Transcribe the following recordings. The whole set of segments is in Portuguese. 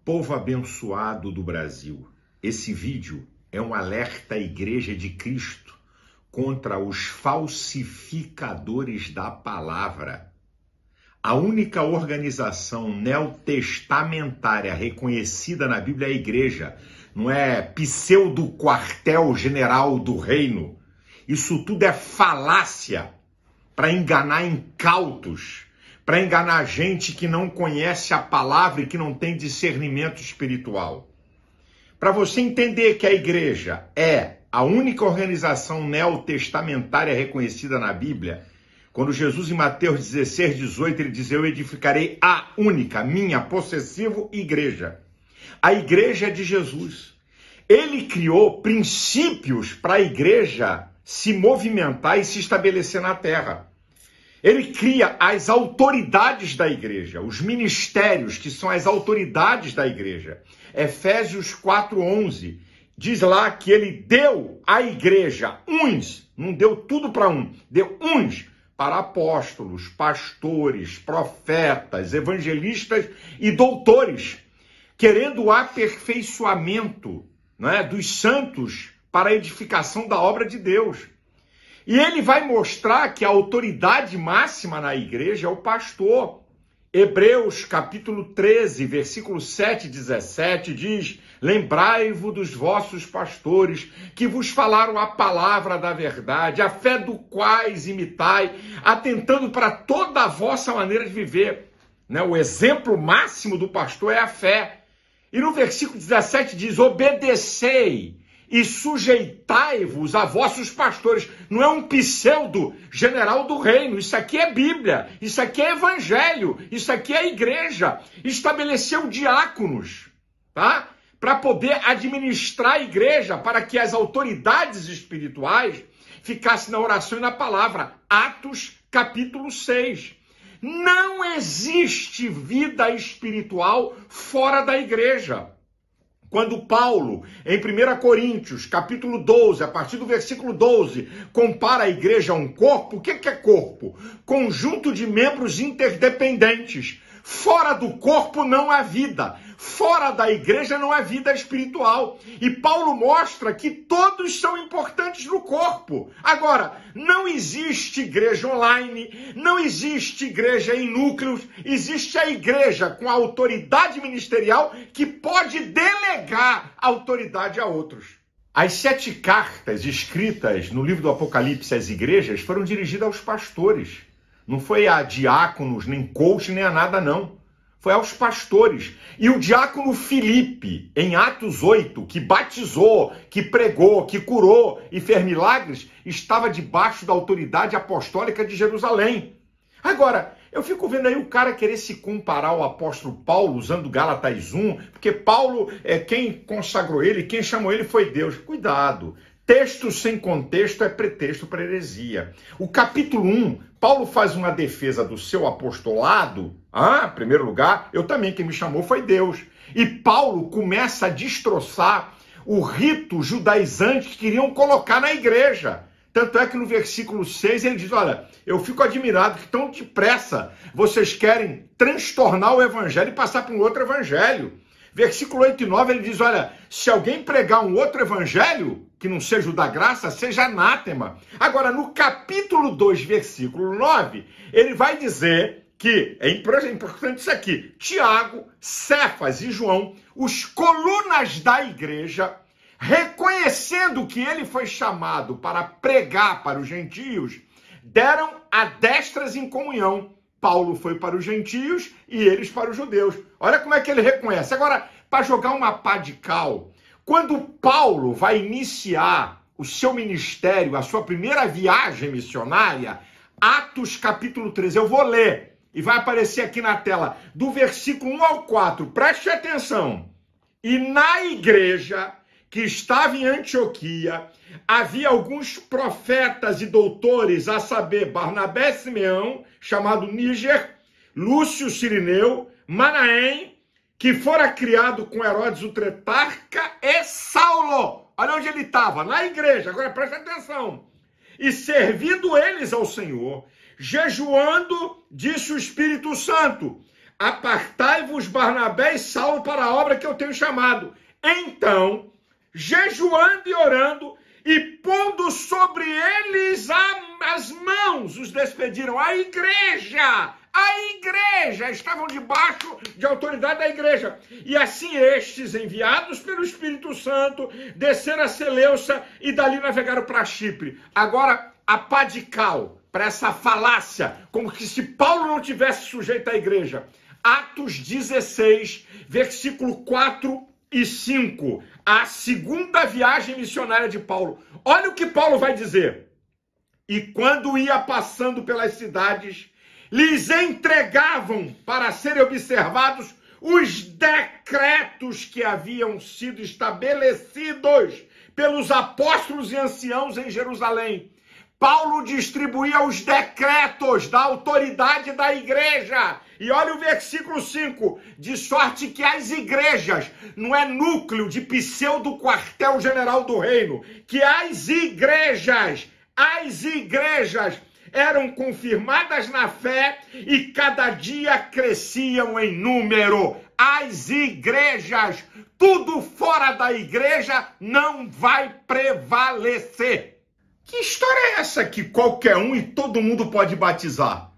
Povo abençoado do Brasil, esse vídeo é um alerta à Igreja de Cristo contra os falsificadores da palavra. A única organização neotestamentária reconhecida na Bíblia é a Igreja, não é pseudo-quartel-general do reino. Isso tudo é falácia para enganar incautos, para enganar gente que não conhece a palavra e que não tem discernimento espiritual. Para você entender que a igreja é a única organização neotestamentária reconhecida na Bíblia, quando Jesus em Mateus 16, 18, ele diz: eu edificarei a única, minha, possessivo igreja. A igreja é de Jesus. Ele criou princípios para a igreja se movimentar e se estabelecer na terra. Ele cria as autoridades da igreja, os ministérios, que são as autoridades da igreja. Efésios 4:11 diz lá que ele deu à igreja uns, não deu tudo para um, deu uns para apóstolos, pastores, profetas, evangelistas e doutores, querendo o aperfeiçoamento, dos santos para a edificação da obra de Deus. E ele vai mostrar que a autoridade máxima na igreja é o pastor. Hebreus capítulo 13, versículo 7 e 17 diz: lembrai-vos dos vossos pastores, que vos falaram a palavra da verdade, a fé do quais imitai, atentando para toda a vossa maneira de viver. O exemplo máximo do pastor é a fé. E no versículo 17 diz: obedecei e sujeitai-vos a vossos pastores. Não é um pseudo general do reino. Isso aqui é Bíblia. Isso aqui é evangelho. Isso aqui é igreja. Estabeleceu diáconos, tá? Para poder administrar a igreja, para que as autoridades espirituais ficassem na oração e na palavra. Atos capítulo 6. Não existe vida espiritual fora da igreja. Quando Paulo, em 1 Coríntios, capítulo 12, a partir do versículo 12, compara a igreja a um corpo, o que é corpo? Conjunto de membros interdependentes. Fora do corpo não há vida. Fora da igreja não há vida espiritual. E Paulo mostra que todos são importantes no corpo. Agora, não existe igreja online, não existe igreja em núcleos, existe a igreja com a autoridade ministerial que pode delegar a autoridade a outros. As 7 cartas escritas no livro do Apocalipse às igrejas foram dirigidas aos pastores. Não foi a diáconos, nem coach, nem a nada, não. Foi aos pastores. E o diácono Filipe, em Atos 8, que batizou, que pregou, que curou e fez milagres, estava debaixo da autoridade apostólica de Jerusalém. Agora, eu fico vendo aí o cara querer se comparar ao apóstolo Paulo, usando Gálatas 1, porque Paulo, quem consagrou ele, quem chamou ele foi Deus. Cuidado. Texto sem contexto é pretexto para heresia. O capítulo 1, Paulo faz uma defesa do seu apostolado. Em primeiro lugar, eu também, quem me chamou foi Deus. E Paulo começa a destroçar o rito judaizante que queriam colocar na igreja. Tanto é que no versículo 6 ele diz: olha, eu fico admirado que tão depressa vocês querem transtornar o evangelho e passar para um outro evangelho. Versículo 8 e 9 ele diz: olha, se alguém pregar um outro evangelho, que não seja o da graça, seja anátema. Agora, no capítulo 2, versículo 9, ele vai dizer que, é importante isso aqui, Tiago, Cefas e João, os colunas da igreja, reconhecendo que ele foi chamado para pregar para os gentios, deram a destras em comunhão. Paulo foi para os gentios e eles para os judeus. Olha como é que ele reconhece. Agora, para jogar uma pá de cal, quando Paulo vai iniciar o seu ministério, a sua primeira viagem missionária, Atos capítulo 13, eu vou ler e vai aparecer aqui na tela, do versículo 1 ao 4, preste atenção. E na igreja que estava em Antioquia, havia alguns profetas e doutores, a saber, Barnabé e Simeão, chamado Níger, Lúcio Cirineu, Manaém, que fora criado com Herodes o Tetrarca, e Saulo. Olha onde ele estava, na igreja. Agora presta atenção. E servindo eles ao Senhor, jejuando, disse o Espírito Santo: apartai-vos Barnabé e Saulo para a obra que eu tenho chamado. Então, jejuando e orando, e pondo sobre eles as mãos, os despediram. A igreja estavam debaixo de autoridade da igreja. E assim estes, enviados pelo Espírito Santo, desceram a Seleucia e dali navegaram para Chipre. Agora, a pá de cal, para essa falácia, como que se Paulo não tivesse sujeito à igreja. Atos 16, versículo 4 e 5, a segunda viagem missionária de Paulo. Olha o que Paulo vai dizer. E quando ia passando pelas cidades, lhes entregavam para serem observados os decretos que haviam sido estabelecidos pelos apóstolos e anciãos em Jerusalém. Paulo distribuía os decretos da autoridade da igreja. E olha o versículo 5, de sorte que as igrejas, não é núcleo de pseudo quartel-general do reino, que as igrejas eram confirmadas na fé e cada dia cresciam em número. As igrejas, tudo fora da igreja não vai prevalecer. Que história é essa que qualquer um e todo mundo pode batizar?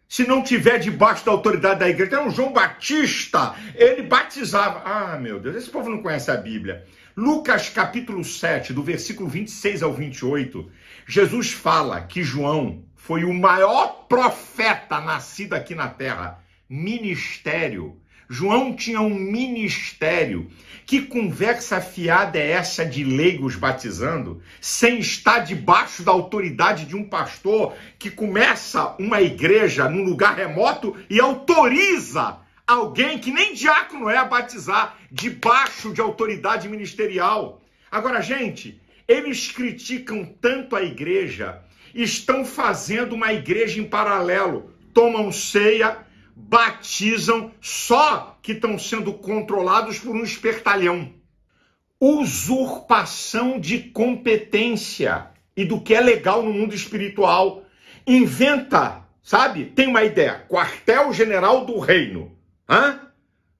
Se não tiver debaixo da autoridade da igreja. Então, João Batista, ele batizava. Ah, meu Deus, esse povo não conhece a Bíblia. Lucas capítulo 7, do versículo 26 ao 28, Jesus fala que João foi o maior profeta nascido aqui na terra. Ministério. João tinha um ministério. Que conversa fiada é essa de leigos batizando, sem estar debaixo da autoridade de um pastor que começa uma igreja num lugar remoto e autoriza alguém que nem diácono é a batizar debaixo de autoridade ministerial? Agora, gente, eles criticam tanto a igreja, estão fazendo uma igreja em paralelo, tomam ceia, batizam, só que estão sendo controlados por um espertalhão. Usurpação de competência e do que é legal no mundo espiritual. Inventa, sabe? Tem uma ideia, quartel-general do reino. Hã?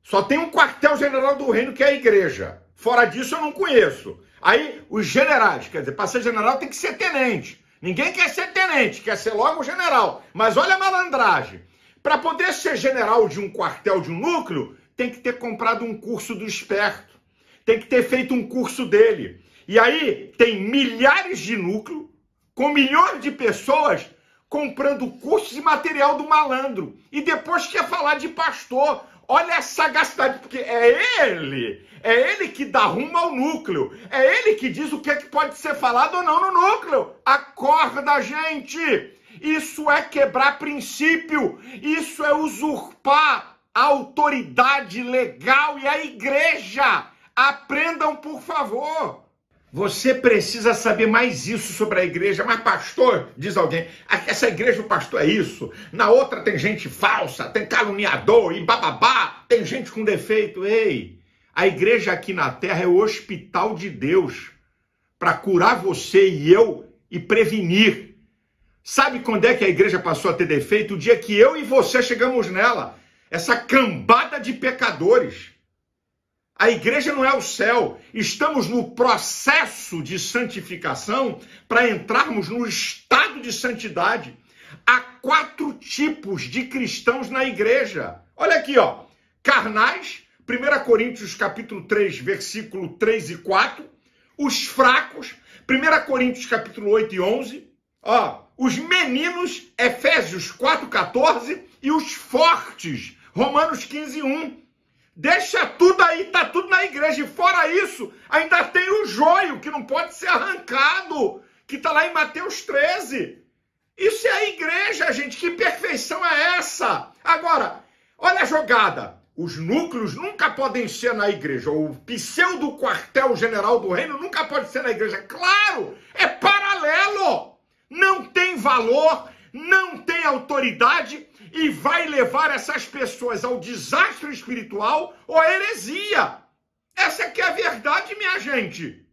Só tem um quartel-general do reino que é a igreja. Fora disso eu não conheço. Aí os generais, quer dizer, para ser general tem que ser tenente. Ninguém quer ser tenente, quer ser logo general. Mas olha a malandragem. Para poder ser general de um quartel, de um núcleo, tem que ter comprado um curso do esperto. Tem que ter feito um curso dele. E aí tem milhares de núcleos, com milhões de pessoas comprando cursos e material do malandro. E depois quer falar de pastor. Olha a sagacidade, porque é ele que dá rumo ao núcleo. É ele que diz o que é que pode ser falado ou não no núcleo. Acorda, gente! Isso é quebrar princípio, isso é usurpar a autoridade legal e a igreja. Aprendam, por favor. Você precisa saber mais isso sobre a igreja. Mas pastor, diz alguém, essa igreja o pastor é isso, na outra tem gente falsa, tem caluniador e bababá, tem gente com defeito. Ei, a igreja aqui na terra é o hospital de Deus para curar você e eu e prevenir. Sabe quando é que a igreja passou a ter defeito? O dia que eu e você chegamos nela. Essa cambada de pecadores. A igreja não é o céu. Estamos no processo de santificação para entrarmos no estado de santidade. Há 4 tipos de cristãos na igreja. Olha aqui, ó. Carnais, 1 Coríntios capítulo 3, versículo 3 e 4. Os fracos, 1 Coríntios capítulo 8 e 11. Ó. Os meninos, Efésios 4,14, e os fortes, Romanos 15,1. Deixa tudo aí, tá tudo na igreja. E fora isso, ainda tem o joio, que não pode ser arrancado, que está lá em Mateus 13. Isso é a igreja, gente. Que perfeição é essa? Agora, olha a jogada. Os núcleos nunca podem ser na igreja. O pseudo quartel-general do reino nunca pode ser na igreja. Claro, é paralelo. Não tem valor, não tem autoridade e vai levar essas pessoas ao desastre espiritual ou à heresia. Essa aqui é a verdade, minha gente.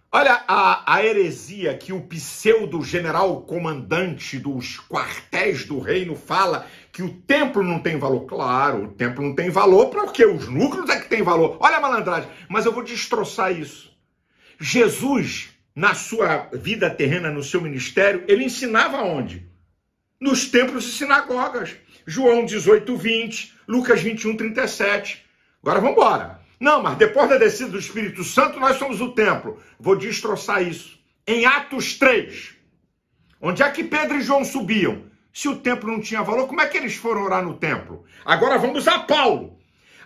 Olha a heresia que o pseudo-general comandante dos quartéis do reino fala, que o templo não tem valor. Claro, o templo não tem valor porque os núcleos é que tem valor. Olha a malandragem, mas eu vou destroçar isso. Jesus, na sua vida terrena, no seu ministério, ele ensinava onde? Nos templos e sinagogas. João 18, 20, Lucas 21, 37. Agora vamos embora. Não, mas depois da descida do Espírito Santo, nós somos o templo. Vou destroçar isso. Em Atos 3, onde é que Pedro e João subiam? Se o templo não tinha valor, como é que eles foram orar no templo? Agora vamos a Paulo.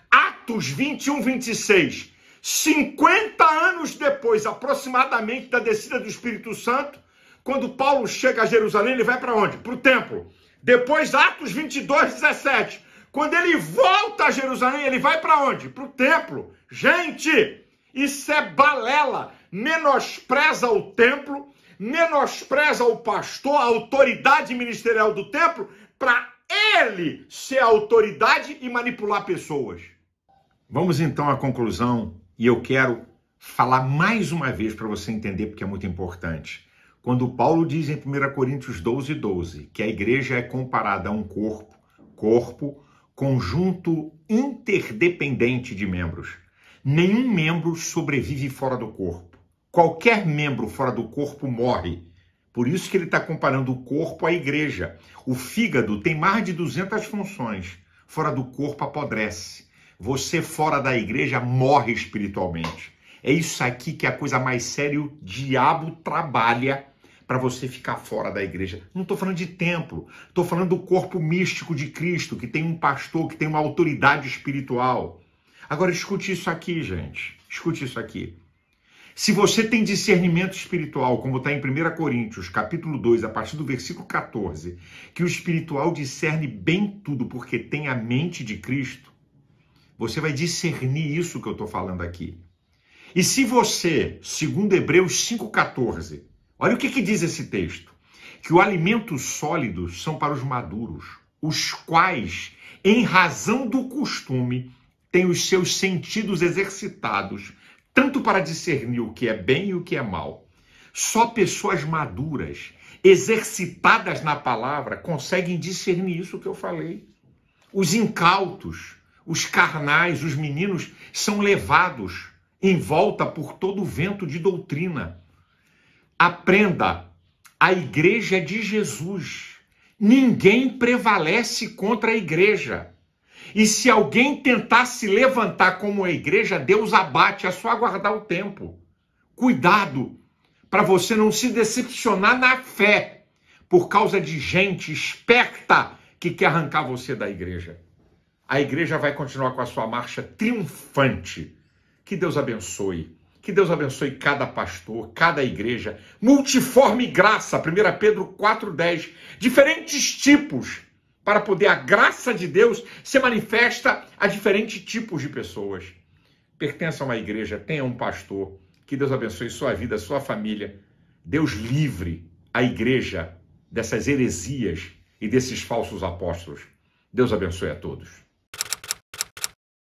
Atos 21, 26. 50 anos depois, aproximadamente, da descida do Espírito Santo, quando Paulo chega a Jerusalém, ele vai para onde? Para o templo. Depois, Atos 22, 17. Quando ele volta a Jerusalém, ele vai para onde? Para o templo. Gente, isso é balela. Menospreza o templo, menospreza o pastor, a autoridade ministerial do templo, para ele ser a autoridade e manipular pessoas. Vamos então à conclusão, e eu quero falar mais uma vez para você entender, porque é muito importante. Quando Paulo diz em 1 Coríntios 12, 12, que a igreja é comparada a um corpo, conjunto interdependente de membros. Nenhum membro sobrevive fora do corpo. Qualquer membro fora do corpo morre. Por isso que ele está comparando o corpo à igreja. O fígado tem mais de 200 funções. Fora do corpo apodrece. Você fora da igreja morre espiritualmente. É isso aqui que é a coisa mais séria. O diabo trabalha para você ficar fora da igreja. Não estou falando de templo, estou falando do corpo místico de Cristo, que tem um pastor, que tem uma autoridade espiritual. Agora escute isso aqui, gente. Escute isso aqui. Se você tem discernimento espiritual, como está em 1 Coríntios, capítulo 2, a partir do versículo 14, que o espiritual discerne bem tudo porque tem a mente de Cristo, você vai discernir isso que eu estou falando aqui. E se você, segundo Hebreus 5,14, olha o que diz esse texto, que o alimento sólido são para os maduros, os quais, em razão do costume, têm os seus sentidos exercitados, tanto para discernir o que é bem e o que é mal. Só pessoas maduras, exercitadas na palavra, conseguem discernir isso que eu falei. Os incautos, os carnais, os meninos são levados em volta por todo o vento de doutrina. Aprenda, a igreja é de Jesus. Ninguém prevalece contra a igreja. E se alguém tentar se levantar como a igreja, Deus abate, é só aguardar o tempo. Cuidado, para você não se decepcionar na fé, por causa de gente esperta que quer arrancar você da igreja. A igreja vai continuar com a sua marcha triunfante. Que Deus abençoe. Que Deus abençoe cada pastor, cada igreja. Multiforme graça, 1 Pedro 4,10. Diferentes tipos, para poder a graça de Deus se manifesta a diferentes tipos de pessoas. Pertença a uma igreja, tenha um pastor. Que Deus abençoe sua vida, sua família. Deus livre a igreja dessas heresias e desses falsos apóstolos. Deus abençoe a todos.